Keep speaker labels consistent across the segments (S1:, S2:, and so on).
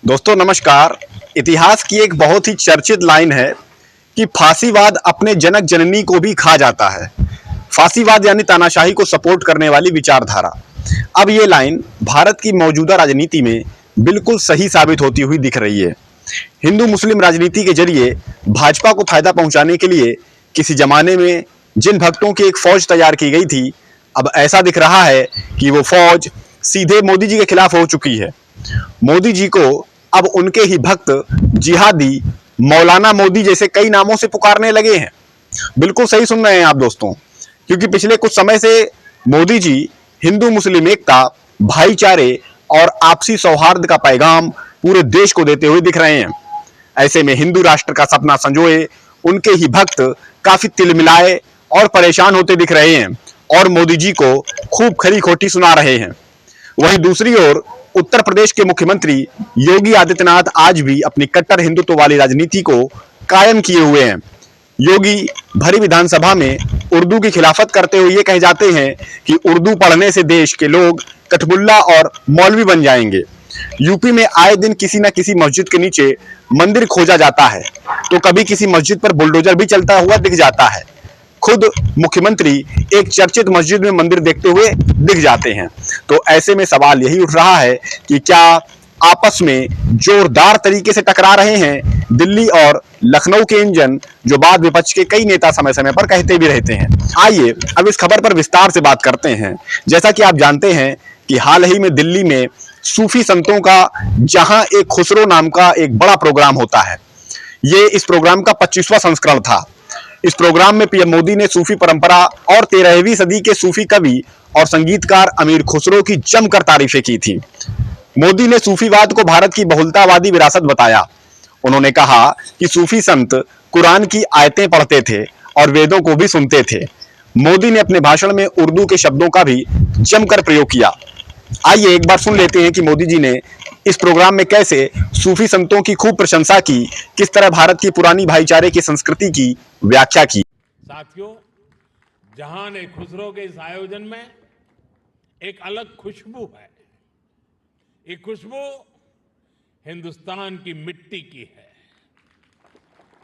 S1: दोस्तों नमस्कार। इतिहास की एक बहुत ही चर्चित लाइन है कि फांसीवाद अपने जनक जननी को भी खा जाता है। फांसीवाद यानी तानाशाही को सपोर्ट करने वाली विचारधारा। अब ये लाइन भारत की मौजूदा राजनीति में बिल्कुल सही साबित होती हुई दिख रही है। हिंदू मुस्लिम राजनीति के जरिए भाजपा को फायदा पहुंचाने के लिए किसी जमाने में जिन भक्तों की एक फौज तैयार की गई थी, अब ऐसा दिख रहा है कि वो फौज सीधे मोदी जी के खिलाफ हो चुकी है। मोदी जी को अब उनके ही भक्त जिहादी, मौलाना मोदी जैसे कई नामों से पुकारने लगे हैं। बिल्कुल सही सुन रहे हैं आप दोस्तों, क्योंकि पिछले कुछ समय से मोदी जी हिंदू मुस्लिम एकता, भाईचारे और आपसी सौहार्द का पैगाम पूरे देश को देते हुए दिख रहे हैं। ऐसे में हिंदू राष्ट्र का सपना संजोए उनके ही भक्त काफी तिलमिलाए और परेशान होते दिख रहे हैं और मोदी जी को खूब खरी खोटी सुना रहे हैं। वहीं दूसरी ओर उत्तर प्रदेश के मुख्यमंत्री योगी आदित्यनाथ आज भी अपनी कट्टर हिंदुत्व वाली राजनीति को कायम किए हुए हैं। योगी भरी विधानसभा में उर्दू की खिलाफत करते हुए ये कह जाते हैं कि उर्दू पढ़ने से देश के लोग कठबुल्ला और मौलवी बन जाएंगे। यूपी में आए दिन किसी न किसी मस्जिद के नीचे मंदिर खोजा जाता है, तो कभी किसी मस्जिद पर बुलडोजर भी चलता हुआ दिख जाता है। खुद मुख्यमंत्री एक चर्चित मस्जिद में मंदिर देखते हुए दिख जाते हैं। तो ऐसे में सवाल यही उठ रहा है कि क्या आपस में जोरदार तरीके से टकरा रहे हैं दिल्ली और लखनऊ के इंजन, जो बाद विपक्ष के कई नेता समय समय पर कहते भी रहते हैं। आइए अब इस खबर पर विस्तार से बात करते हैं। जैसा कि आप जानते हैं कि हाल ही में दिल्ली में सूफी संतों का जहां एक खुसरो नाम का एक बड़ा प्रोग्राम होता है। ये इस प्रोग्राम का 25वां संस्करण था। इस प्रोग्राम में पीएम मोदी ने सूफी परंपरा और 13वीं सदी के सूफी कवि और संगीतकार अमीर खुसरो की जमकर तारीफें की थी। मोदी ने सूफीवाद को भारत की बहुलतावादी विरासत बताया। उन्होंने कहा कि सूफी संत कुरान की आयतें पढ़ते थे और वेदों को भी सुनते थे। मोदी ने अपने भाषण में उर्दू के शब्दों का भी जमकर प्रयोग किया। आइए एक बार सुन लेते हैं कि मोदी जी ने इस प्रोग्राम में कैसे सूफी संतों की खूब प्रशंसा की, किस तरह भारत की पुरानी भाईचारे की संस्कृति की व्याख्या की।
S2: साथियों, जहान ए खुसरो के इस आयोजन में एक अलग खुशबू है। ये खुशबू हिंदुस्तान की मिट्टी की है।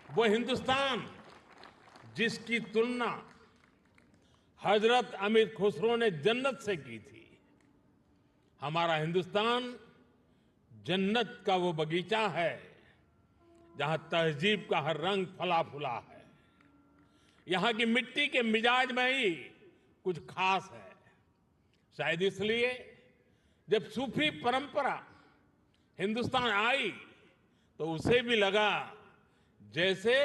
S2: वो हिंदुस्तान जिसकी तुलना हजरत अमीर खुसरो ने जन्नत से की थी। हमारा हिंदुस्तान जन्नत का वो बगीचा है जहां तहजीब का हर रंग फला फूला है। यहां की मिट्टी के मिजाज में ही कुछ खास है। शायद इसलिए जब सूफी परंपरा हिंदुस्तान आई तो उसे भी लगा जैसे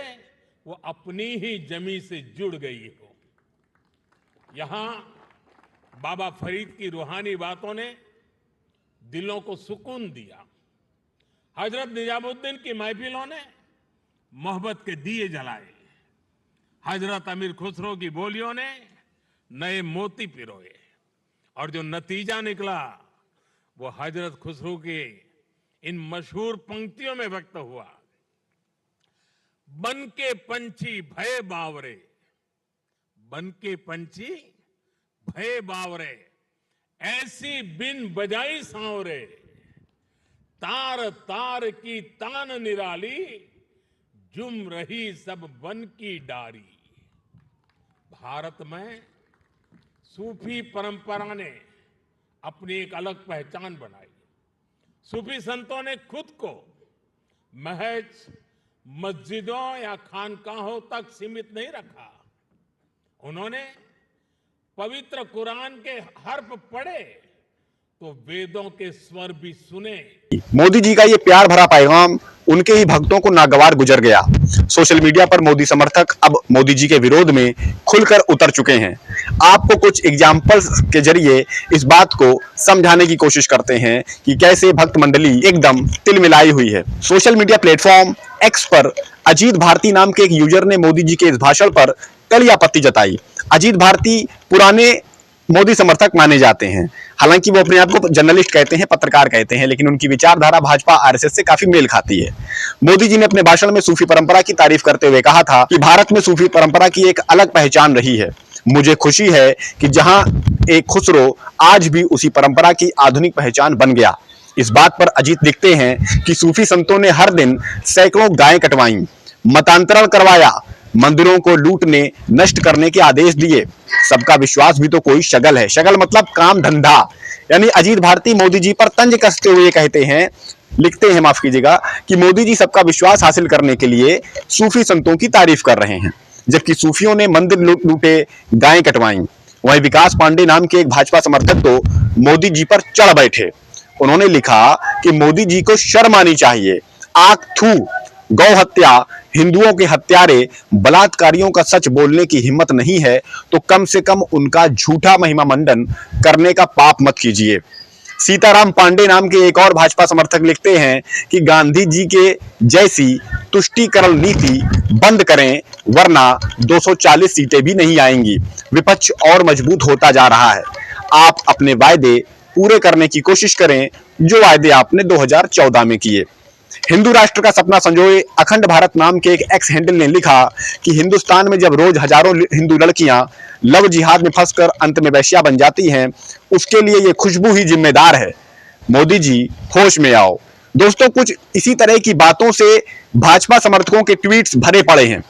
S2: वो अपनी ही जमीन से जुड़ गई हो। यहां बाबा फरीद की रूहानी बातों ने दिलों को सुकून दिया। हजरत निजामुद्दीन की महफिलों ने मोहब्बत के दिए जलाए। हजरत अमीर खुसरो की बोलियों ने नए मोती पिरोए और जो नतीजा निकला वो हजरत खुसरो के इन मशहूर पंक्तियों में व्यक्त हुआ। बन के पंछी भय बावरे, बन के पंछी भय बावरे, ऐसी बिन बजाई सांवरे, तार तार की तान निराली, जुम रही सब वन की डारी। भारत में सूफी परंपरा ने अपनी एक अलग पहचान बनाई। सूफी संतों ने खुद को महज मस्जिदों या खानकाहों तक सीमित नहीं रखा। उन्होंने पवित्र कुरान के हर्फ पढ़े तो वेदों के स्वर भी सुने।
S1: मोदी जी का ये प्यार भरा पैगाम उनके ही भक्तों को नागवार गुजर गया। सोशल मीडिया पर मोदी समर्थक अब मोदी जी के विरोध में खुलकर उतर चुके हैं। आपको कुछ एग्जाम्पल्स के जरिए इस बात को समझाने की कोशिश करते हैं कि कैसे भक्त मंडली एकदम तिलमिलाई हुई है। सोशल मीडिया प्लेटफॉर्म एक्स पर अजीत भारती नाम के एक यूजर ने मोदी जी के इस भाषण पर कड़ी आपत्ति जताई। अजीत भारती पुराने मोदी समर्थक माने जाते हैं। हालांकि वो अपने आप को जर्नलिस्ट कहते हैं, पत्रकार कहते हैं, लेकिन उनकी विचारधारा भाजपा आरएसएस से काफी मेल खाती है। मोदी जी ने अपने भाषण में सूफी परंपरा की तारीफ करते हुए कहा था कि भारत में सूफी परंपरा की एक अलग पहचान रही है। मुझे खुशी है कि जहां एक खुसरो आज भी उसी परंपरा की आधुनिक पहचान बन गया। इस बात पर अजीत लिखते हैं कि सूफी संतों ने हर दिन सैकड़ों गायें कटवाईं, मतांतरण करवाया, मंदिरों को लूटने नष्ट करने के आदेश दिए। सबका विश्वास भी तो कोई शगल है। शगल मतलब काम धंधा। यानी अजीत भारती मोदी जी पर तंज कसते हुए कहते हैं, लिखते हैं माफ कीजिएगा, कि मोदी जी सबका विश्वास हासिल करने के लिए सूफी संतों की तारीफ कर रहे हैं, जबकि सूफियों ने मंदिर लूटे, गायें कटवाईं। वहीं विकास पांडे नाम के एक भाजपा समर्थक तो मोदी जी पर चढ़ बैठे। उन्होंने लिखा कि मोदी जी को शर्म आनी चाहिए। आग थू, गौ हत्या, हिंदुओं के हत्यारे, बलात्कारियों का सच बोलने की हिम्मत नहीं है तो कम से कम उनका झूठा महिमा मंडन करने का पाप मत कीजिए। सीताराम पांडे नाम के एक और भाजपा समर्थक लिखते हैं कि गांधी जी के जैसी तुष्टीकरण नीति बंद करें, वरना 240 सीटें भी नहीं आएंगी। विपक्ष और मजबूत होता जा रहा है। आप अपने वायदे पूरे करने की कोशिश करें, जो वायदे आपने 2014 में किए। हिंदू राष्ट्र का सपना संजोए अखंड भारत नाम के एक एक्स हैंडल ने लिखा कि हिंदुस्तान में जब रोज हजारों हिंदू लड़कियां लव जिहाद में फंसकर अंत में वैश्या बन जाती हैं, उसके लिए ये खुशबू ही जिम्मेदार है। मोदी जी होश में आओ। दोस्तों, कुछ इसी तरह की बातों से भाजपा समर्थकों के ट्वीट्स भरे पड़े हैं,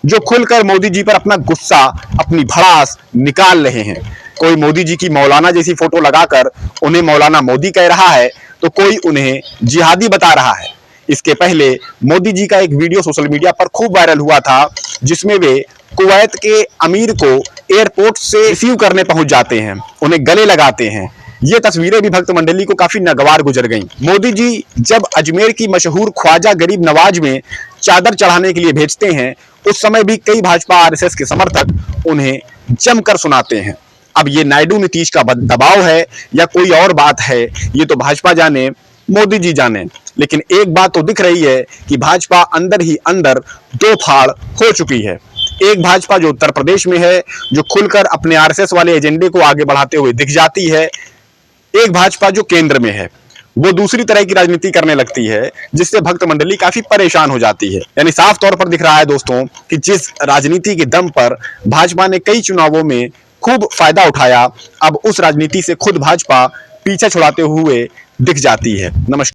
S1: जो खुलकर मोदी जी पर अपना गुस्सा, अपनी भड़ास निकाल रहे हैं। कोई मोदी जी की मौलाना जैसी फोटो लगाकर उन्हें मौलाना मोदी कह रहा है, तो कोई उन्हें जिहादी बता रहा है। इसके पहले मोदी जी का एक वीडियो सोशल मीडिया पर खूब वायरल हुआ था, जिसमें वे कुवैत के अमीर को एयरपोर्ट से रिसीव करने पहुंच जाते हैं, उन्हें गले लगाते हैं। ये तस्वीरें भी भक्त मंडली को काफी नागवार गुजर गईं। मोदी जी जब अजमेर की मशहूर ख्वाजा गरीब नवाज में चादर चढ़ाने के लिए भेजते हैं, उस समय भी कई भाजपा आरएसएस के समर्थक उन्हें जमकर सुनाते हैं। अब ये नायडू नीतीश का दबाव है या कोई और बात है, ये तो भाजपा जाने, मोदी जी जाने। लेकिन एक बात तो दिख रही है कि भाजपा अंदर ही अंदर दो फाड़ हो चुकी है। एक भाजपा जो उत्तर प्रदेश में है, जो खुलकर अपने आरएसएस वाले एजेंडे को आगे बढ़ाते हुए दिख जाती है। एक भाजपा जो केंद्र में है, वो दूसरी तरह की राजनीति करने लगती है, जिससे भक्त मंडली काफी परेशान हो जाती है। यानी साफ तौर पर दिख रहा है दोस्तों कि जिस राजनीति के दम पर भाजपा ने कई चुनावों में खूब फायदा उठाया, अब उस राजनीति से खुद भाजपा पीछे छुड़ाते हुए दिख जाती है। नमस्कार।